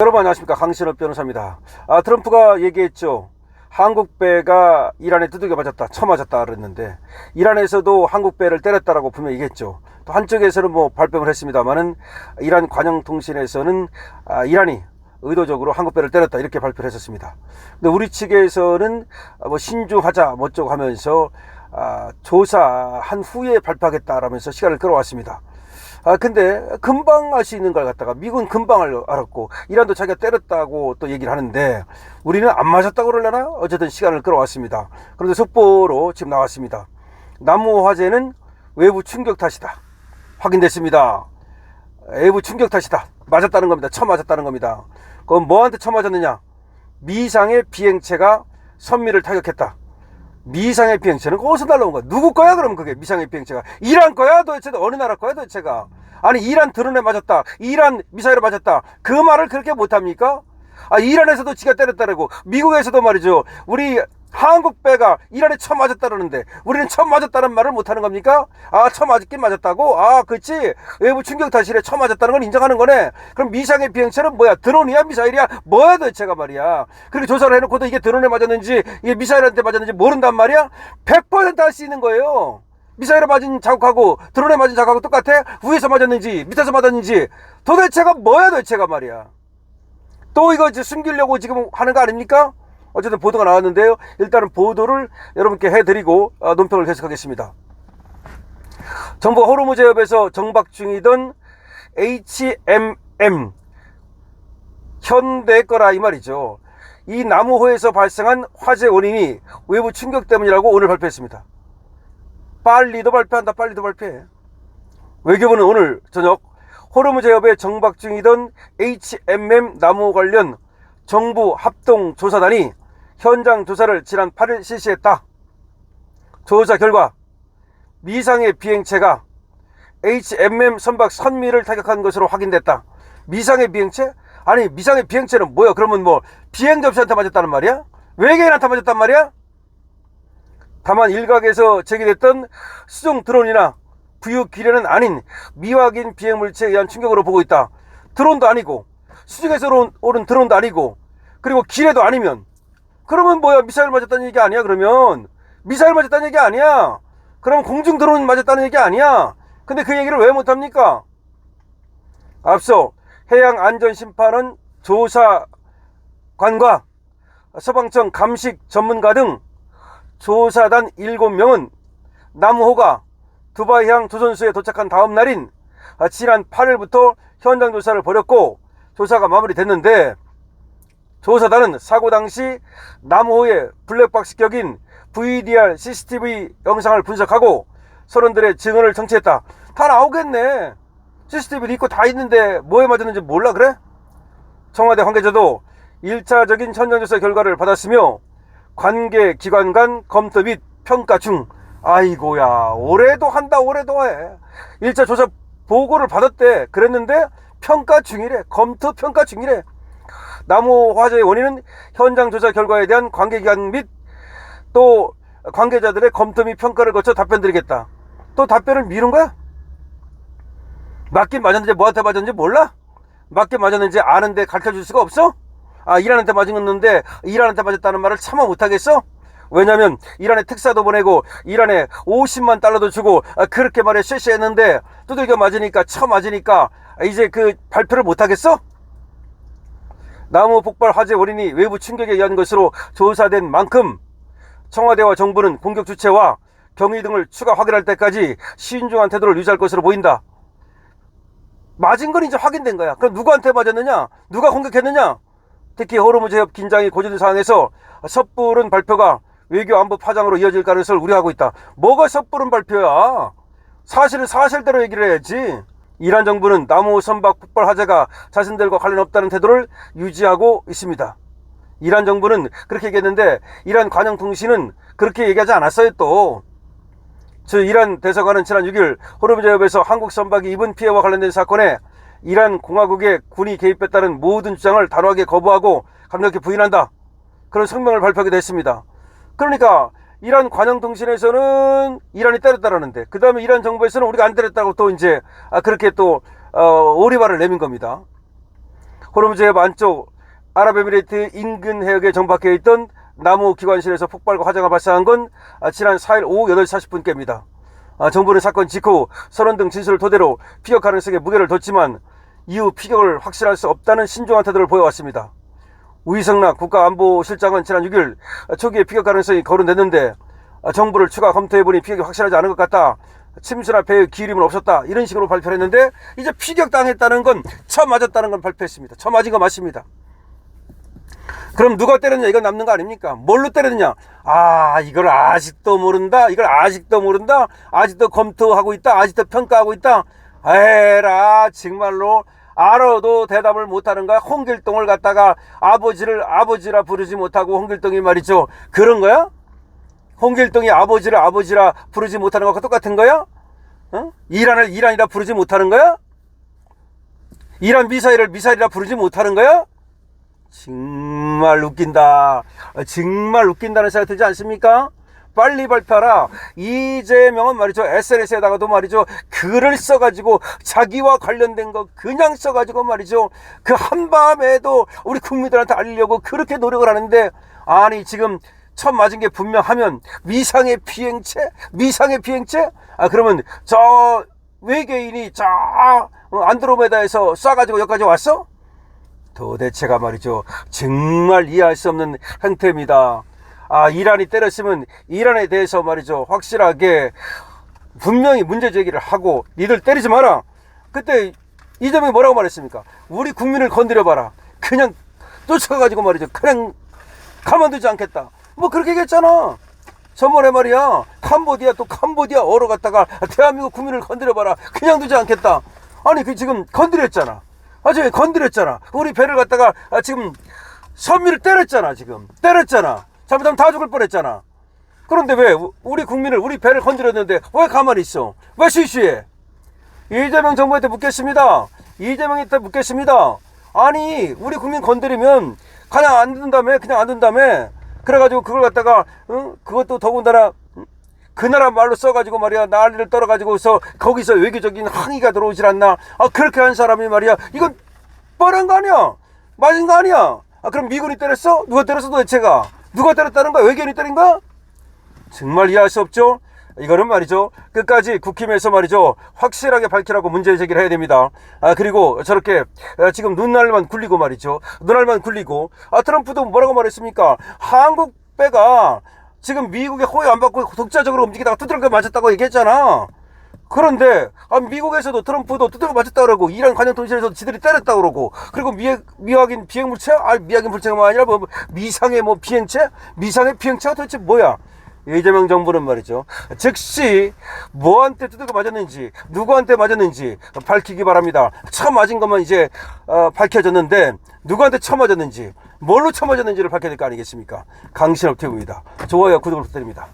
여러분 안녕하십니까, 강신업 변호사입니다. 트럼프가 얘기했죠. 한국배가 이란에 두들겨 맞았다, 쳐맞았다 그랬는데 이란에서도 한국배를 때렸다라고 분명히 얘기했죠. 또 한쪽에서는 발뺌을 했습니다만은 이란 관영통신에서는 이란이 의도적으로 한국배를 때렸다 이렇게 발표를 했었습니다. 근데 우리 측에서는 신중하자 어쩌고 하면서 조사한 후에 발표하겠다라면서 시간을 끌어왔습니다. 근데 금방 알 수 있는 걸 갖다가 미국은 금방 알았고 이란도 자기가 때렸다고 또 얘기를 하는데 우리는 안 맞았다고 그러려나? 어쨌든 시간을 끌어왔습니다. 그런데 속보로 지금 나왔습니다. 남우 화재는 외부 충격 탓이다. 확인됐습니다. 외부 충격 탓이다. 맞았다는 겁니다. 쳐맞았다는 겁니다. 그럼 뭐한테 쳐맞았느냐? 미상의 비행체가 선미를 타격했다. 미상의 비행체는 어디서 날라온 거야? 누구 거야 그럼 그게? 미상의 비행체가 이란 거야 도대체? 어느 나라 거야 도대체가? 아니 이란 드론에 맞았다, 이란 미사일에 맞았다, 그 말을 그렇게 못합니까? 이란에서도 지가 때렸다라고, 미국에서도 말이죠, 우리 한국배가 이란에 처음 맞았다라는데 우리는 처음 맞았다는 말을 못하는 겁니까? 처음 맞긴 맞았다고? 그렇지, 외부 충격 탓이래. 처음 맞았다는 건 인정하는 거네. 그럼 미상의 비행체는 뭐야? 드론이야 미사일이야 뭐야 도대체가 말이야. 그렇게 조사를 해놓고도 이게 드론에 맞았는지 이게 미사일한테 맞았는지 모른단 말이야. 100% 할 수 있는 거예요. 미사일에 맞은 자국하고 드론에 맞은 자국하고 똑같아? 위에서 맞았는지 밑에서 맞았는지 도대체가 뭐야 도대체가 말이야. 또 이거 숨기려고 지금 하는 거 아닙니까? 어쨌든 보도가 나왔는데요. 일단은 보도를 여러분께 해드리고 논평을 계속하겠습니다. 정부가 호르무즈 해협에서 정박 중이던 HMM 현대 거라 이 말이죠. 이 남우호에서 발생한 화재 원인이 외부 충격 때문이라고 오늘 발표했습니다. 빨리도 발표한다. 빨리도 발표해. 외교부는 오늘 저녁 호르무즈 해협에 정박 중이던 HMM 남우 관련 정부 합동조사단이 현장 조사를 지난 8일 실시했다. 조사 결과 미상의 비행체가 HMM 선박 선미를 타격한 것으로 확인됐다. 미상의 비행체? 아니 미상의 비행체는 뭐야? 그러면 비행 접시한테 맞았다는 말이야? 외계인한테 맞았단 말이야? 다만 일각에서 제기됐던 수중 드론이나 부유 기뢰는 아닌 미확인 비행 물체에 의한 충격으로 보고 있다. 드론도 아니고 수중에서 오른 드론도 아니고 그리고 기뢰도 아니면 그러면 뭐야? 미사일 맞았다는 얘기 아니야? 그러면 미사일 맞았다는 얘기 아니야? 그러면 공중 드론 맞았다는 얘기 아니야? 근데 그 얘기를 왜 못합니까? 앞서 해양안전심판원 조사관과 서방청 감식 전문가 등 조사단 7명은 남우호가 두바이항 조선소에 도착한 다음 날인 지난 8일부터 현장 조사를 벌였고 조사가 마무리됐는데 조사단은 사고 당시 남우호의 블랙박스 격인 VDR CCTV 영상을 분석하고 선원들의 증언을 정치했다. 다 나오겠네. CCTV도 있고 다 있는데 뭐에 맞았는지 몰라 그래? 청와대 관계자도 1차적인 현장조사 결과를 받았으며 관계기관 간 검토 및 평가 중. 아이고야, 올해도 한다. 올해도 해. 1차 조사 보고를 받았대. 그랬는데 평가 중이래. 검토 평가 중이래. 남우 화재의 원인은 현장 조사 결과에 대한 관계기관 및 또 관계자들의 검토 및 평가를 거쳐 답변 드리겠다. 또 답변을 미룬 거야? 맞긴 맞았는지 뭐한테 맞았는지 몰라? 맞긴 맞았는지 아는데 가르쳐줄 수가 없어? 이란한테 맞았는데 이란한테 맞았다는 말을 차마 못하겠어? 왜냐면 이란에 특사도 보내고 이란에 50만 달러도 주고 그렇게 말해 쉐쉐했는데 두들겨 맞으니까 쳐맞으니까 이제 그 발표를 못하겠어? 남우 폭발 화재 원인이 외부 충격에 의한 것으로 조사된 만큼 청와대와 정부는 공격 주체와 경위 등을 추가 확인할 때까지 신중한 태도를 유지할 것으로 보인다. 맞은 건 이제 확인된 거야. 그럼 누구한테 맞았느냐? 누가 공격했느냐? 특히 호르무즈 해협 긴장이 고조된 상황에서 섣부른 발표가 외교 안보 파장으로 이어질 가능성을 우려하고 있다. 뭐가 섣부른 발표야? 사실은 사실대로 얘기를 해야지. 이란 정부는 남우 선박 폭발 화재가 자신들과 관련 없다는 태도를 유지하고 있습니다. 이란 정부는 그렇게 얘기했는데 이란 관영통신은 그렇게 얘기하지 않았어요. 또 이란 대사관은 지난 6일 호르무즈 해협에서 한국 선박이 입은 피해와 관련된 사건에 이란 공화국의 군이 개입했다는 모든 주장을 단호하게 거부하고 강력히 부인한다. 그런 성명을 발표하기도 했습니다. 그러니까 이란 관영통신에서는 이란이 때렸다라는데 그 다음에 이란 정부에서는 우리가 안 때렸다고 또 이제 그렇게 또 오리발을 내민 겁니다. 호르무즈해 안쪽 아랍에미레이트 인근 해역에 정박해 있던 나무 기관실에서 폭발과 화재가 발생한 건 지난 4일 오후 8시 40분께입니다. 정부는 사건 직후 선원 등 진술을 토대로 피격 가능성에 무게를 뒀지만 이후 피격을 확실할 수 없다는 신중한 태도를 보여왔습니다. 우이성락 국가안보실장은 지난 6일 초기에 피격 가능성이 거론됐는데 정부를 추가 검토해보니 피격이 확실하지 않은 것 같다. 침수나 배의 기울임은 없었다. 이런 식으로 발표를 했는데 이제 피격당했다는 건 처음 맞았다는 건 발표했습니다. 처음 맞은 거 맞습니다. 그럼 누가 때렸냐 이건 남는 거 아닙니까? 뭘로 때렸냐? 이걸 아직도 모른다. 이걸 아직도 모른다. 아직도 검토하고 있다. 아직도 평가하고 있다. 에라 정말로 알아도 대답을 못하는 거야. 홍길동을 갖다가 아버지라 부르지 못하고 홍길동이 말이죠. 그런 거야? 홍길동이 아버지라 부르지 못하는 것과 똑같은 거야? 이란을 이란이라 부르지 못하는 거야? 이란 미사일을 미사일이라 부르지 못하는 거야? 정말 웃긴다. 정말 웃긴다는 생각이 들지 않습니까? 빨리 발표하라. 이재명은 말이죠, SNS에다가도 말이죠, 글을 써가지고 자기와 관련된 거 그냥 써가지고 말이죠, 그 한밤에도 우리 국민들한테 알리려고 그렇게 노력을 하는데, 아니 지금 처음 맞은 게 분명하면 미상의 비행체? 그러면 저 외계인이 저 안드로메다에서 쏴가지고 여기까지 왔어? 도대체가 말이죠, 정말 이해할 수 없는 행태입니다. 이란이 때렸으면 이란에 대해서 말이죠, 확실하게 분명히 문제 제기를 하고 니들 때리지 마라. 그때 이재명이 뭐라고 말했습니까? 우리 국민을 건드려봐라. 그냥 쫓아가가지고 말이죠, 그냥 가만두지 않겠다. 뭐 그렇게 얘기했잖아. 저번에 말이야, 캄보디아 어로 갔다가 대한민국 국민을 건드려봐라. 그냥 두지 않겠다. 아니 지금 건드렸잖아. 지금 건드렸잖아. 우리 배를 갖다가 지금 선미를 때렸잖아. 때렸잖아. 잘못하면 다 죽을 뻔했잖아. 그런데 왜 우리 국민을, 우리 배를 건드렸는데 왜 가만히 있어? 왜 쉬쉬해? 이재명 정부한테 묻겠습니다. 아니 우리 국민 건드리면 그냥 안 둔다며. 그래가지고 그걸 갖다가 그것도 더군다나 그 나라 말로 써가지고 말이야, 난리를 떨어가지고서 거기서 외교적인 항의가 들어오질 않나. 그렇게 한 사람이 말이야, 이건 뻔한 거 아니야? 맞은 거 아니야? 그럼 미군이 때렸어? 누가 때렸어 도대체가? 누가 때렸다는 거야? 외계인이 때린 거야? 정말 이해할 수 없죠? 이거는 말이죠, 끝까지 국힘에서 말이죠, 확실하게 밝히라고 문제 제기를 해야 됩니다. 그리고 저렇게 지금 눈알만 굴리고 말이죠, 트럼프도 뭐라고 말했습니까? 한국 배가 지금 미국의 호의 안 받고 독자적으로 움직이다가 두드러져 맞았다고 얘기했잖아. 그런데 미국에서도 트럼프도 두드러져 맞았다 그러고, 이란 관영 통신에서도 지들이 때렸다 그러고, 그리고 미확인 비행물체? 미확인 물체가 아니라 미상의 비행체? 미상의 비행체가 도대체 뭐야? 이재명 정부는 말이죠, 즉시 뭐한테 두들겨 맞았는지, 누구한테 맞았는지 밝히기 바랍니다. 처음 맞은 것만 이제 밝혀졌는데 누구한테 처음 맞았는지, 뭘로 처음 맞았는지를 밝혀야 될 거 아니겠습니까? 강신업 TV입니다. 좋아요, 구독을 부탁드립니다.